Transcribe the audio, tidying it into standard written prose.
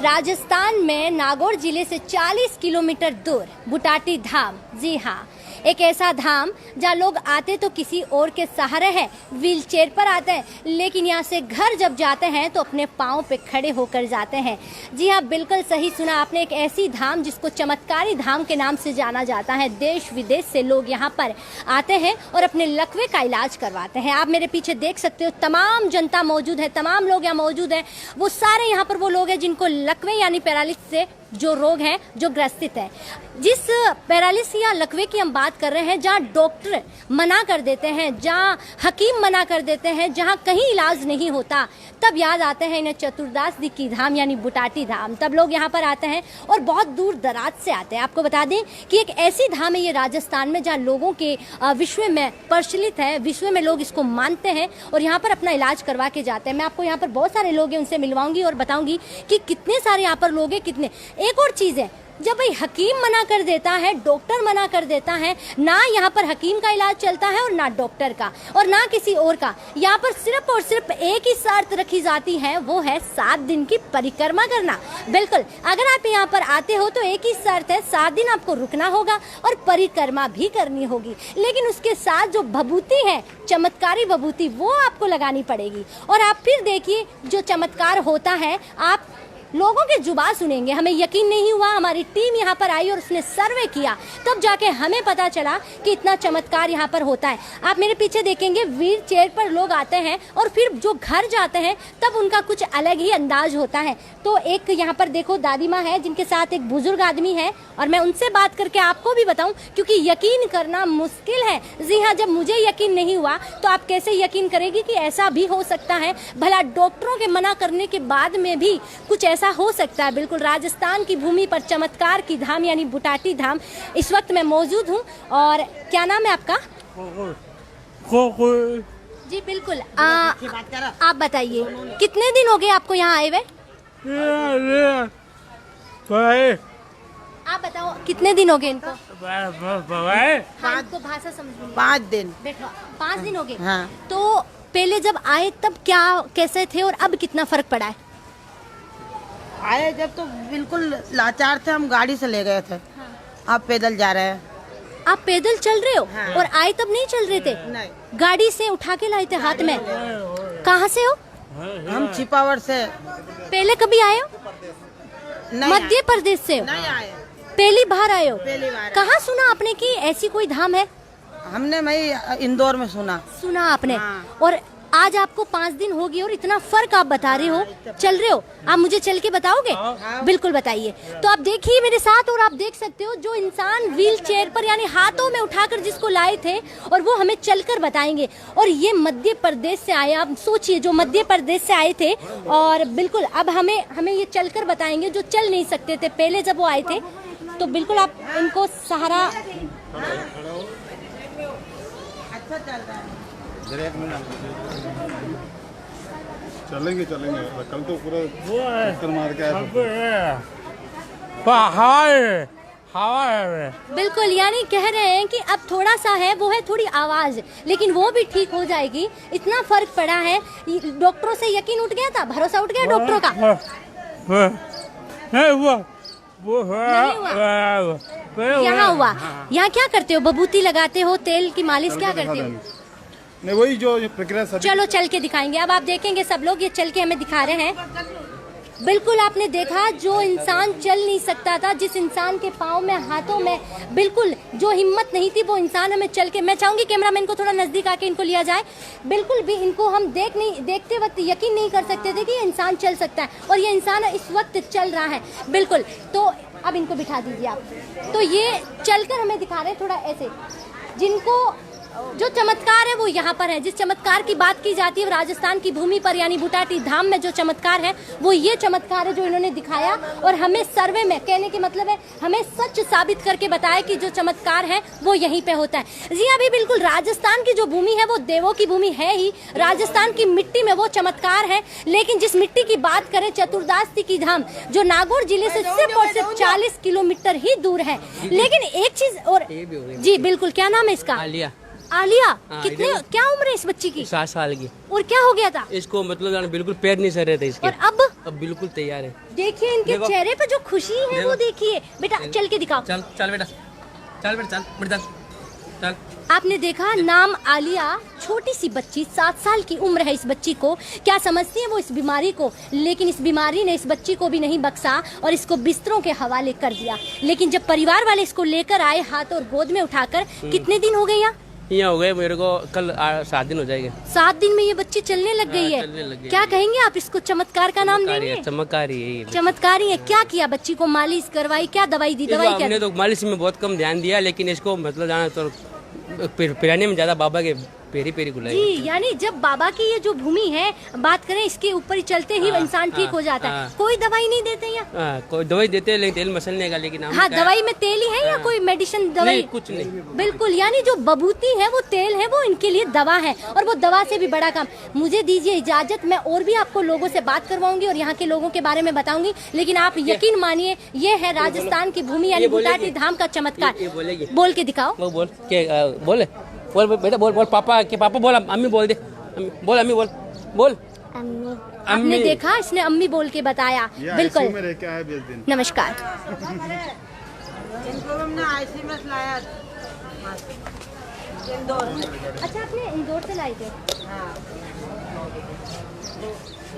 राजस्थान में नागौर जिले से 40 किलोमीटर दूर बुटाटी धाम। जी हाँ, एक ऐसा धाम जहाँ लोग आते तो किसी और के सहारे हैं, व्हील चेयर पर आते हैं, लेकिन यहाँ से घर जब जाते हैं तो अपने पाँव पे खड़े होकर जाते हैं। जी हाँ, बिल्कुल सही सुना आपने। एक ऐसी धाम जिसको चमत्कारी धाम के नाम से जाना जाता है। देश विदेश से लोग यहाँ पर आते हैं और अपने लकवे का इलाज करवाते हैं। आप मेरे पीछे देख सकते हो, तमाम जनता मौजूद है, तमाम लोग यहाँ मौजूद हैं। वो सारे यहाँ पर वो लोग हैं जिनको लकवे यानी पैरालिसिस से जो रोग है, जो ग्रसित है। जिस पैरालिसिस या लकवे की हम बात कर रहे हैं, जहाँ डॉक्टर मना कर देते हैं, जहाँ हकीम मना कर देते हैं, जहाँ कहीं इलाज नहीं होता, तब याद आते हैं इन्हें चतुर्दास दी की धाम यानी बुटाटी धाम। तब लोग यहाँ पर आते हैं और बहुत दूर दराज से आते हैं। आपको बता दें कि एक ऐसी धाम है ये राजस्थान में जहाँ लोगों के विश्व में प्रचलित है, विश्व में लोग इसको मानते हैं और यहाँ पर अपना इलाज करवा के जाते हैं। मैं आपको यहाँ पर बहुत सारे लोग हैं, उनसे मिलवाऊंगी और बताऊंगी कि कितने सारे यहाँ पर लोग हैं, कितने। एक और चीज़ है, जब भाई हकीम मना कर देता है, डॉक्टर मना कर देता है, ना यहाँ पर हकीम का इलाज चलता है और ना डॉक्टर का और ना किसी और का। यहाँ पर सिर्फ और सिर्फ एक ही शर्त रखी जाती है, वो है 7 दिन की परिक्रमा करना। बिल्कुल, अगर आप यहाँ पर आते हो तो एक ही शर्त है, 7 दिन आपको रुकना होगा और परिक्रमा भी करनी होगी। लेकिन उसके साथ जो भभूति है, चमत्कारी भभूति, वो आपको लगानी पड़ेगी। और आप फिर देखिए जो चमत्कार होता है, आप लोगों के जुबान सुनेंगे। हमें यकीन नहीं हुआ, हमारी टीम यहाँ पर आई और उसने सर्वे किया, तब जाके हमें पता चला कि इतना चमत्कार यहाँ पर होता है। आप मेरे पीछे देखेंगे, व्हील चेयर पर लोग आते हैं और फिर जो घर जाते हैं तब उनका कुछ अलग ही अंदाज होता है। तो एक यहाँ पर देखो दादी माँ है, जिनके साथ एक बुजुर्ग आदमी है और मैं उनसे बात करके आपको भी बताऊं, क्योंकि यकीन करना मुश्किल है। जी हाँ, जब मुझे यकीन नहीं हुआ तो आप कैसे यकीन करेंगे कि ऐसा भी हो सकता है। भला डॉक्टरों के मना करने के बाद में भी कुछ ऐसा हो सकता है। बिल्कुल, राजस्थान की भूमि पर चमत्कार की धाम यानी बुटाटी धाम इस वक्त मैं मौजूद हूँ। और क्या नाम है आपका? जी बिल्कुल, आप बताइए कितने दिन हो गए आपको यहाँ आए हुए? आप बताओ कितने दिन हो गए इनको? भाषा समझ 5 दिन। बैठो, 5 दिन हो गए। हाँ। तो पहले जब आए तब क्या कैसे थे और अब कितना फर्क पड़ा है? आए जब तो बिल्कुल लाचार थे, हम गाड़ी से ले गए थे। हाँ। आप पैदल जा रहे हैं। आप पैदल चल रहे हो? हाँ। और आए तब नहीं चल रहे थे? नहीं, गाड़ी गाड़ी से उठा के लाए थे हाथ में। कहाँ से हो? हम छिपावर से। पहले कभी आए हो? मध्य प्रदेश से हो? नहीं आए, पहली बार आए हो? पहली बार। कहाँ सुना आपने कि ऐसी कोई धाम है? हमने मैं इंदौर में सुना आपने। हाँ। और आज आपको 5 दिन हो गए और इतना फर्क आप बता रहे हो, चल रहे हो। आप मुझे चल के बताओगे? हाँ। बिल्कुल बताइए। तो आप देखिए मेरे साथ और आप देख सकते हो जो इंसान व्हील चेयर पर यानी हाथों में उठाकर जिसको लाए थे और वो हमें चलकर बताएंगे। और ये मध्य प्रदेश से आए, आप सोचिए, जो मध्य प्रदेश से आए थे और बिल्कुल अब हमें ये चलकर बताएंगे, जो चल नहीं सकते थे पहले जब वो आए थे। तो बिल्कुल आप इनको सहारा। अच्छा चल रहा है। चलेंगे कल तो पूरा चक्कर मार के आए। बिल्कुल, यानी कह रहे हैं कि अब थोड़ा सा है, वो है थोड़ी आवाज, लेकिन वो भी ठीक हो जाएगी। इतना फर्क पड़ा है। डॉक्टरों से यकीन उठ गया था, भरोसा उठ गया डॉक्टरों का? नहीं हुआ। यहाँ हुआ। यहाँ क्या करते हो? भभूति लगाते हो, तेल की मालिश क्या करते हो? नहीं, वही जो प्रक्रिया सभी। चलो चल के दिखाएंगे। अब आप देखेंगे सब लोग ये चल के हमें दिखा रहे हैं। बिल्कुल, आपने देखा जो इंसान चल नहीं सकता था, जिस इंसान के पाँव में, हाथों में बिल्कुल जो हिम्मत नहीं थी, वो इंसान हमें चल के। मैं चाहूंगी कैमरामैन को थोड़ा नजदीक आके इनको लिया जाए। बिल्कुल भी इनको हम देखते वक्त यकीन नहीं कर सकते थे कि ये इंसान चल सकता है और ये इंसान इस वक्त चल रहा है। बिल्कुल, तो अब इनको बिठा दीजिए आप। तो ये चलकर हमें दिखा रहे हैं थोड़ा ऐसे। जिनको जो चमत्कार है वो यहाँ पर है। जिस चमत्कार की बात की जाती है राजस्थान की भूमि पर यानी बुटाटी धाम में जो चमत्कार है वो ये चमत्कार है जो इन्होंने दिखाया और हमें सर्वे में, कहने के मतलब है हमें सच साबित करके बताया कि जो चमत्कार है वो यहीं पे होता है। जी अभी बिल्कुल, राजस्थान की जो भूमि है वो देवों की भूमि है ही। राजस्थान की मिट्टी में वो चमत्कार है। लेकिन जिस मिट्टी की बात करें, चतुर्दास की धाम जो नागौर जिले से सिर्फ और सिर्फ 40 किलोमीटर ही दूर है। लेकिन एक चीज और, जी बिल्कुल, क्या नाम है इसका? आलिया। कितने, क्या उम्र है इस बच्ची की? 7 साल की। और क्या हो गया था इसको? मतलब बिल्कुल पैर नहीं सर रहे थे इसके। और अब अब बिल्कुल तैयार है। देखिए इनके देखो। चेहरे पे जो खुशी है वो देखिए। बेटा चल के दिखाओ। चल चल बेटा, चल बेटा, चल बेटा, चल। आपने देखा, नाम आलिया, छोटी सी बच्ची, 7 साल की उम्र है इस बच्ची को। क्या समझती है वो इस बीमारी को, लेकिन इस बीमारी ने इस बच्ची को भी नहीं बख्शा और इसको बिस्तरों के हवाले कर दिया। लेकिन जब परिवार वाले इसको लेकर आए हाथ और गोद में उठाकर, कितने दिन हो गए यहाँ हो गए मेरे को, कल 7 दिन हो जाएंगे। 7 दिन में ये बच्ची चलने लग गई है। चलने लग गई। क्या कहेंगे आप इसको? चमत्कार का नाम देंगे? चमत्कारी है ये। चमत्कारी है। क्या किया बच्ची को? मालिश करवाई? क्या दवाई दी? दवाई क्या हमने दी? तो मालिश में बहुत कम ध्यान दिया, लेकिन इसको मतलब जाना तो पिराने में ज्यादा बाबा के पेरी पेरी गुलाई। जी, यानी जब बाबा की ये जो भूमि है, बात करें इसके ऊपर ही चलते ही इंसान ठीक हो जाता है। कोई दवाई नहीं देते यहाँ? कोई दवाई देते हैं, लेकिन तेल मसलने का, लेकिन हम हाँ, दवाई में तेल ही है या कोई मेडिसिन दवाई? नहीं, कुछ नहीं। बिल्कुल, यानी जो बबूती है वो तेल है, वो इनके लिए दवा है, और वो दवा से भी बड़ा काम। मुझे दीजिए इजाजत, मैं और भी आपको लोगों से बात करवाऊंगी और यहाँ के लोगों के बारे में बताऊंगी, लेकिन आप यकीन मानिए ये है राजस्थान की भूमि यानी बुटाटी धाम का चमत्कार। बोल के दिखाओ। वो बोल के बोले, बोल बेटा, बोल बोल पापा के पापा बोल, अम्मी बोल दे, बोल अम्मी बोल, बोल आपने अम्मी। देखा, इसने अम्मी बोल के बताया। बिल्कुल। में रह के आए 20 दिन। नमस्कार। इनको हमने आईसी में लाया इंदौर से। अच्छा, आपने इंदौर से लाई थे? हाँ।